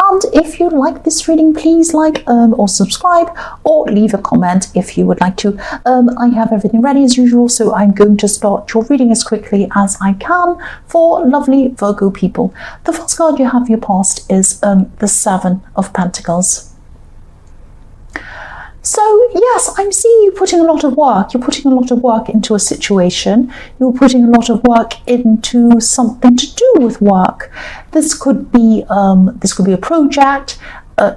And if you like this reading, please like or subscribe, or leave a comment if you would like to. I have everything ready as usual, so I'm going to start your reading as quickly as I can for lovely Virgo people. The first card you have your past is the Seven of Pentacles. So yes, I'm seeing you putting a lot of work. You're putting a lot of work into a situation. You're putting a lot of work into something to do with work. This could be a project.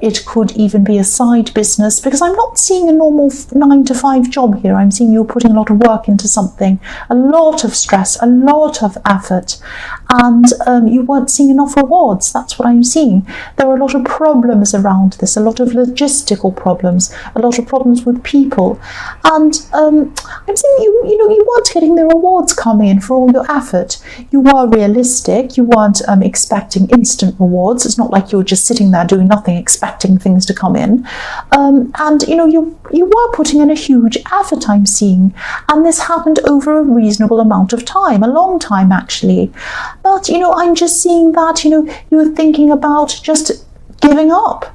It could even be a side business, because I'm not seeing a normal 9-to-5 job here. I'm seeing you're putting a lot of work into something, a lot of stress, a lot of effort, and you weren't seeing enough rewards. That's what I'm seeing. There are a lot of problems around this, a lot of logistical problems, a lot of problems with people, and I'm seeing you weren't getting the rewards coming in for all your effort. You were realistic. You weren't expecting instant rewards. It's not like you were just sitting there doing nothing, expecting things to come in, and you were putting in a huge effort, I'm seeing, and this happened over a reasonable amount of time, a long time actually. But I'm just seeing that you were thinking about just giving up.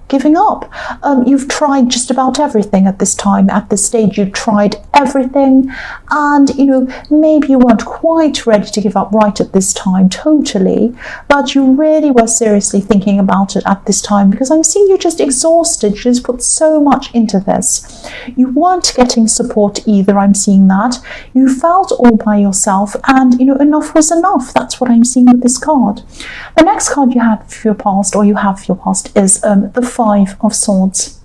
You've tried just about everything at this time. At this stage, you tried everything, and maybe you weren't quite ready to give up right at this time totally, but you really were seriously thinking about it at this time, because I'm seeing you just exhausted. You just put so much into this. You weren't getting support either. I'm seeing that you felt all by yourself, and enough was enough. That's what I'm seeing with this card. The next card you have for your past, is the Five of Swords.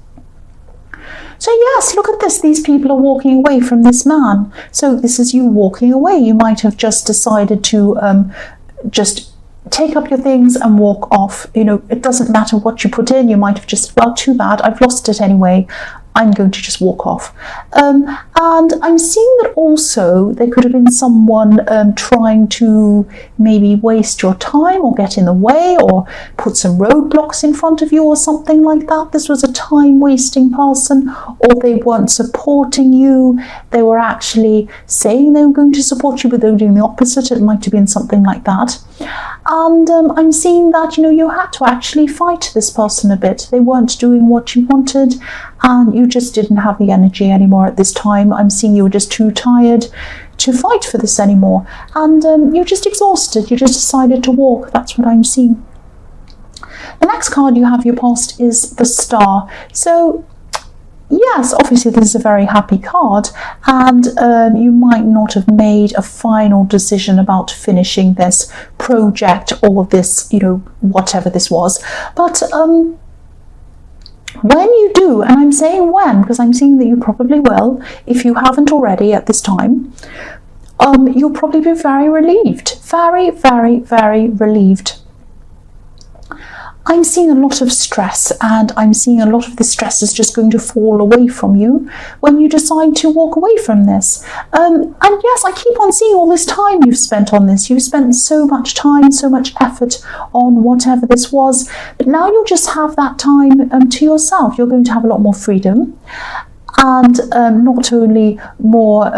So yes, look at this. These people are walking away from this man. So this is you walking away. You might have just decided to just take up your things and walk off. It doesn't matter what you put in. You might have just, well, too bad, I've lost it anyway, I'm going to just walk off. And I'm seeing that also there could have been someone trying to maybe waste your time or get in the way or put some roadblocks in front of you or something like that. This was a time-wasting person, or they weren't supporting you. They were actually saying they were going to support you, but they were doing the opposite. It might have been something like that. And I'm seeing that, you had to actually fight this person a bit. They weren't doing what you wanted, and you just didn't have the energy anymore at this time. I'm seeing you were just too tired to fight for this anymore, and you're just exhausted. You just decided to walk. That's what I'm seeing. The next card you have your past is the Star. So yes, obviously this is a very happy card, and you might not have made a final decision about finishing this project or this, whatever this was, but when you do, and I'm saying when, because I'm seeing that you probably will, if you haven't already at this time, you'll probably be very relieved, very, very, very relieved. I'm seeing a lot of stress, and I'm seeing a lot of the stress is just going to fall away from you when you decide to walk away from this. And yes, I keep on seeing all this time you've spent on this. You've spent so much time, so much effort on whatever this was, but now you'll just have that time to yourself. You're going to have a lot more freedom, and not only more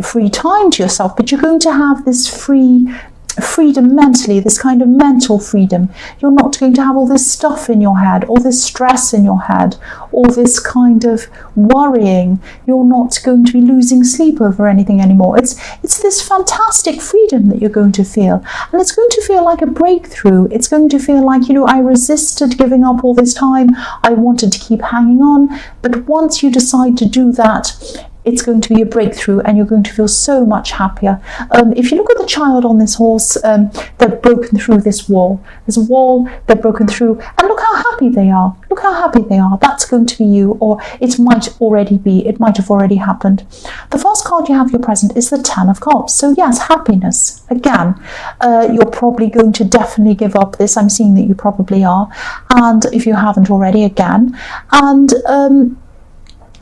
free time to yourself, but you're going to have this freedom mentally, this kind of mental freedom. You're not going to have all this stuff in your head, all this stress in your head, all this kind of worrying. You're not going to be losing sleep over anything anymore. It's this fantastic freedom that you're going to feel, and it's going to feel like a breakthrough. It's going to feel like, I resisted giving up all this time. I wanted to keep hanging on, but once you decide to do that, it's going to be a breakthrough, and you're going to feel so much happier. If you look at the child on this horse, they've broken through this wall. There's a wall they've broken through, and look how happy they are. Look how happy they are. That's going to be you, or it might already be. It might have already happened. The first card you have your present is the Ten of Cups. So yes, happiness. Again, you're probably going to definitely give up this. I'm seeing that you probably are, and if you haven't already, again. And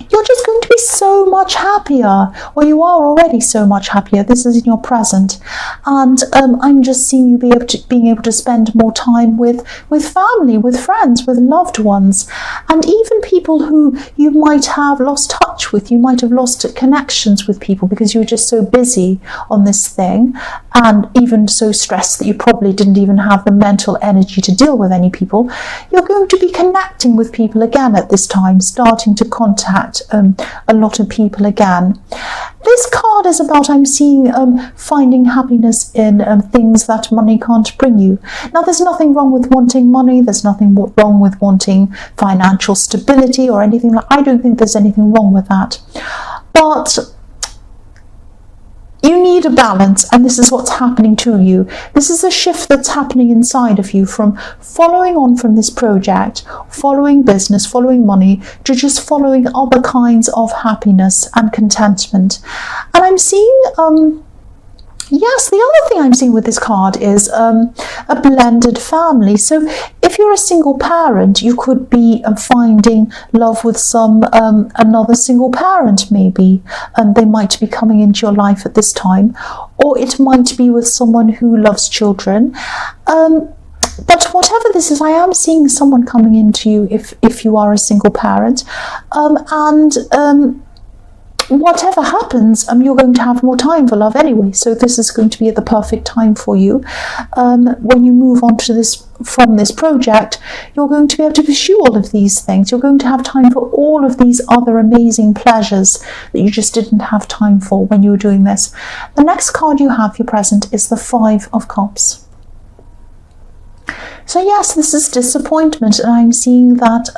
you're just going to be so much happier, or you are already so much happier. This is in your present, and I'm just seeing you being able to spend more time with family, with friends, with loved ones, and even people who you might have lost touch with. You might have lost connections with people because you were just so busy on this thing, and even so stressed that you probably didn't even have the mental energy to deal with any people. You're going to be connecting with people again at this time, starting to contact a lot of people again. This card is about, I'm seeing, finding happiness in things that money can't bring you. Now, there's nothing wrong with wanting money. There's nothing wrong with wanting financial stability or anything. I don't think there's anything wrong with that. But you need a balance, and this is what's happening to you. This is a shift that's happening inside of you from following on from this project, following business, following money, to just following other kinds of happiness and contentment. And I'm seeing, yes, the other thing I'm seeing with this card is a blended family. So if you're a single parent, you could be finding love with another single parent, maybe. They might be coming into your life at this time, or it might be with someone who loves children. But whatever this is, I am seeing someone coming into you if you are a single parent, whatever happens, you're going to have more time for love anyway. So this is going to be at the perfect time for you. When you move on to from this project, you're going to be able to pursue all of these things. You're going to have time for all of these other amazing pleasures that you just didn't have time for when you were doing this. The next card you have for your present is the 5 of Cups. So yes, this is disappointment, and I'm seeing that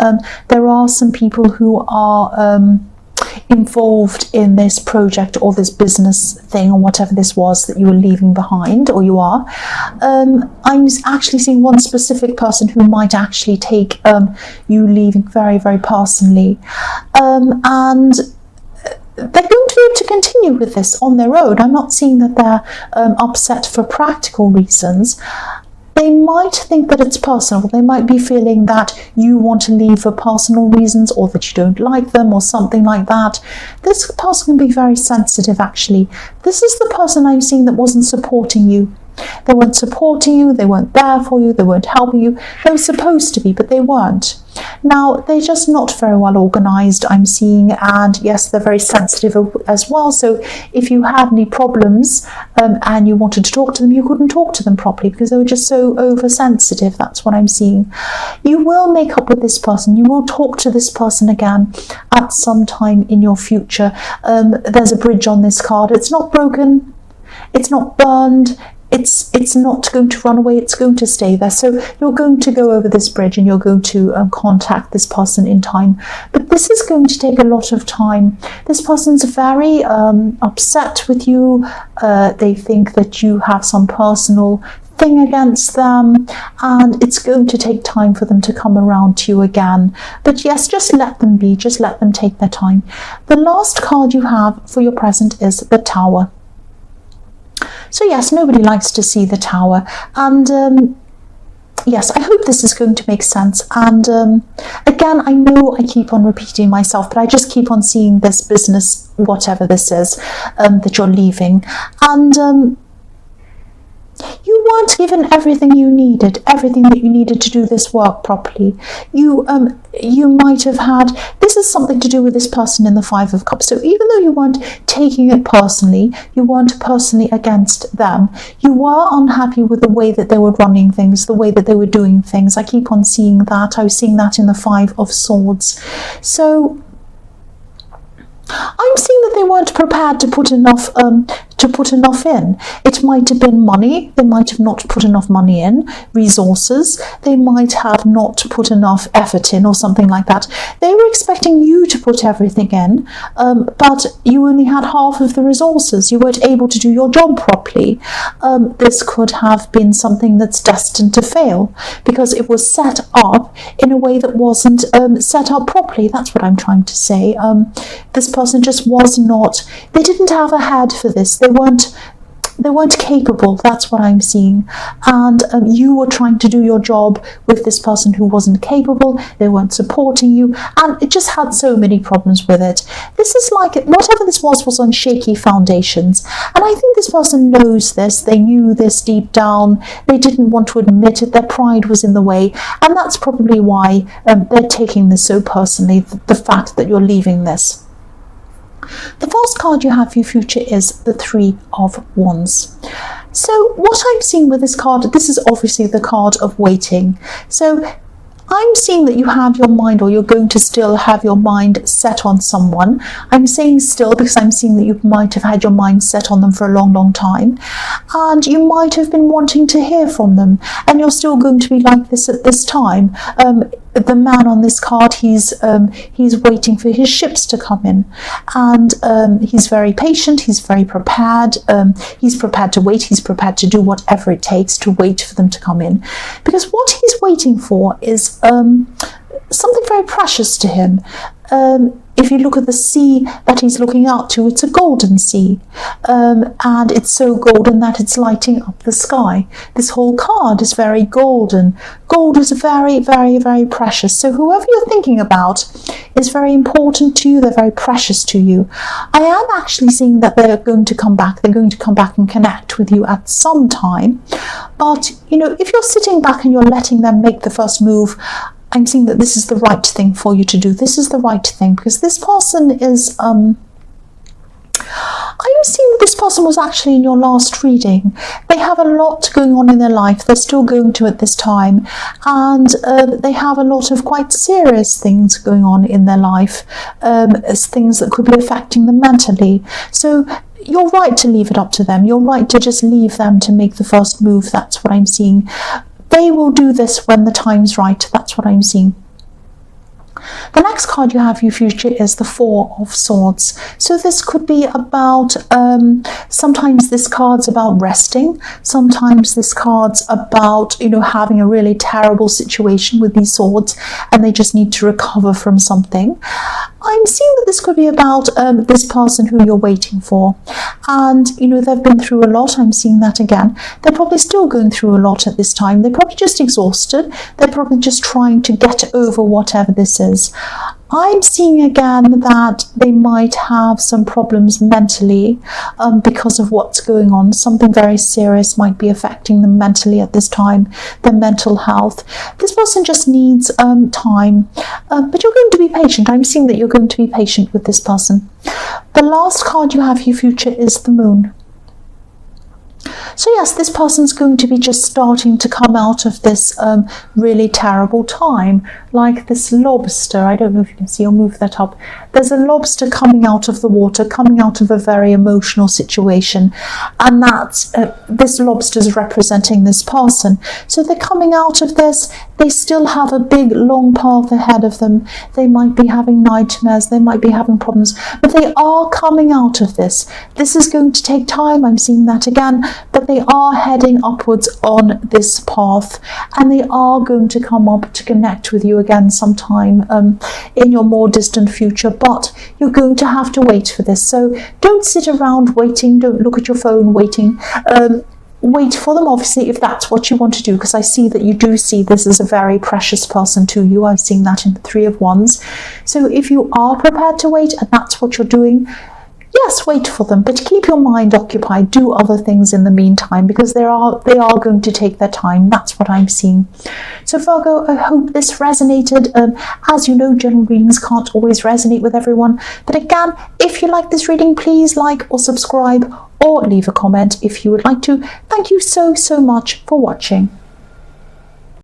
there are some people who are involved in this project or this business thing or whatever this was that you were leaving behind, or you are. I'm actually seeing one specific person who might actually take you leaving very, very personally, and they're going to be able to continue with this on their own. I'm not seeing that they're upset for practical reasons. They might think that it's personal. They might be feeling that you want to leave for personal reasons, or that you don't like them, or something like that. This person can be very sensitive, actually. This is the person I'm seeing that wasn't supporting you. They weren't supporting you, they weren't there for you, they weren't helping you. They were supposed to be, but they weren't. Now, they're just not very well organised, I'm seeing, and yes, they're very sensitive as well. So if you had any problems and you wanted to talk to them, you couldn't talk to them properly because they were just so oversensitive. That's what I'm seeing. You will make up with this person. You will talk to this person again at some time in your future. There's a bridge on this card. It's not broken. It's not burned. It's not going to run away, it's going to stay there. So you're going to go over this bridge and you're going to contact this person in time. But this is going to take a lot of time. This person's very upset with you. They think that you have some personal thing against them, and it's going to take time for them to come around to you again. But yes, just let them be, just let them take their time. The last card you have for your present is the Tower. So yes, nobody likes to see the Tower, and yes, I hope this is going to make sense. And again, I know I keep on repeating myself, but I just keep on seeing this business, whatever this is, that you're leaving, and you weren't given everything you needed, everything that you needed to do this work properly. You might have had, this is something to do with this person in the 5 of Cups. So even though you weren't taking it personally, you weren't personally against them, you were unhappy with the way that they were running things, the way that they were doing things. I keep on seeing that. I was seeing that in the 5 of Swords. So I'm seeing that they weren't prepared to put enough in. It might have been money. They might have not put enough money in. Resources. They might have not put enough effort in, or something like that. They were expecting you to put everything in, but you only had half of the resources. You weren't able to do your job properly. This could have been something that's destined to fail because it was set up in a way that wasn't set up properly. That's what I'm trying to say. This person just was not, they didn't have a head for this. They weren't they weren't capable, that's what I'm seeing. And you were trying to do your job with this person who wasn't capable, they weren't supporting you, and it just had so many problems with it. This is like, whatever this was on shaky foundations. And I think this person knows this, they knew this deep down, they didn't want to admit it, their pride was in the way, and that's probably why they're taking this so personally, the fact that you're leaving this. The first card you have for your future is the Three of Wands. So what I'm seeing with this card, this is obviously the card of waiting. So I'm seeing that you have your mind, or you're going to still have your mind set on someone. I'm saying still because I'm seeing that you might have had your mind set on them for a long time, and you might have been wanting to hear from them, and you're still going to be like this at this time. The man on this card, he's waiting for his ships to come in, and he's very patient, he's very prepared, he's prepared to wait, he's prepared to do whatever it takes to wait for them to come in, because what he's waiting for is something very precious to him. If you look at the sea that he's looking out to, it's a golden sea, and it's so golden that it's lighting up the sky. This whole card is very golden. Gold is very, very, very precious. So whoever you're thinking about is very important to you. They're very precious to you. I am actually seeing that they're going to come back. They're going to come back and connect with you at some time. But, you know, if you're sitting back and you're letting them make the first move, I'm seeing that this is the right thing for you to do. This is the right thing, because this person is, I'm seeing this person was actually in your last reading. They have a lot going on in their life. They're still going to at this time. And they have a lot of quite serious things going on in their life, as things that could be affecting them mentally. So you're right to leave it up to them. You're right to just leave them to make the first move. That's what I'm seeing. They will do this when the time's right. That's what I'm seeing. The next card you have for your future is the Four of Swords. So this could be about, sometimes this card's about resting. Sometimes this card's about, you know, having a really terrible situation with these swords and they just need to recover from something. I'm seeing that this could be about this person who you're waiting for. And, you know, they've been through a lot. I'm seeing that again. They're probably still going through a lot at this time. They're probably just exhausted. They're probably just trying to get over whatever this is. I'm seeing again that they might have some problems mentally because of what's going on. Something very serious might be affecting them mentally at this time, their mental health. This person just needs time, but you're going to be patient. I'm seeing that you're going to be patient with this person. The last card you have for your future is the Moon. So yes, this person's going to be just starting to come out of this really terrible time, like this lobster. I don't know if you can see, I'll move that up. There's a lobster coming out of the water, coming out of a very emotional situation, and that's this lobster's representing this person. So they're coming out of this. They still have a big long path ahead of them. They might be having nightmares, they might be having problems, but they are coming out of this. This is going to take time. I'm seeing that again, but they are heading upwards on this path, and they are going to come up to connect with you again sometime in your more distant future, but you're going to have to wait for this. So don't sit around waiting, don't look at your phone waiting. Wait for them, obviously, if that's what you want to do, because I see that you do see this as a very precious person to you. I'm seeing that in the Three of Wands. So if you are prepared to wait and that's what you're doing, yes, wait for them, but keep your mind occupied. Do other things in the meantime, because they are going to take their time. That's what I'm seeing. So Virgo, I hope this resonated. As you know, general readings can't always resonate with everyone. But again, if you like this reading, please like or subscribe or leave a comment if you would like to. Thank you so much for watching.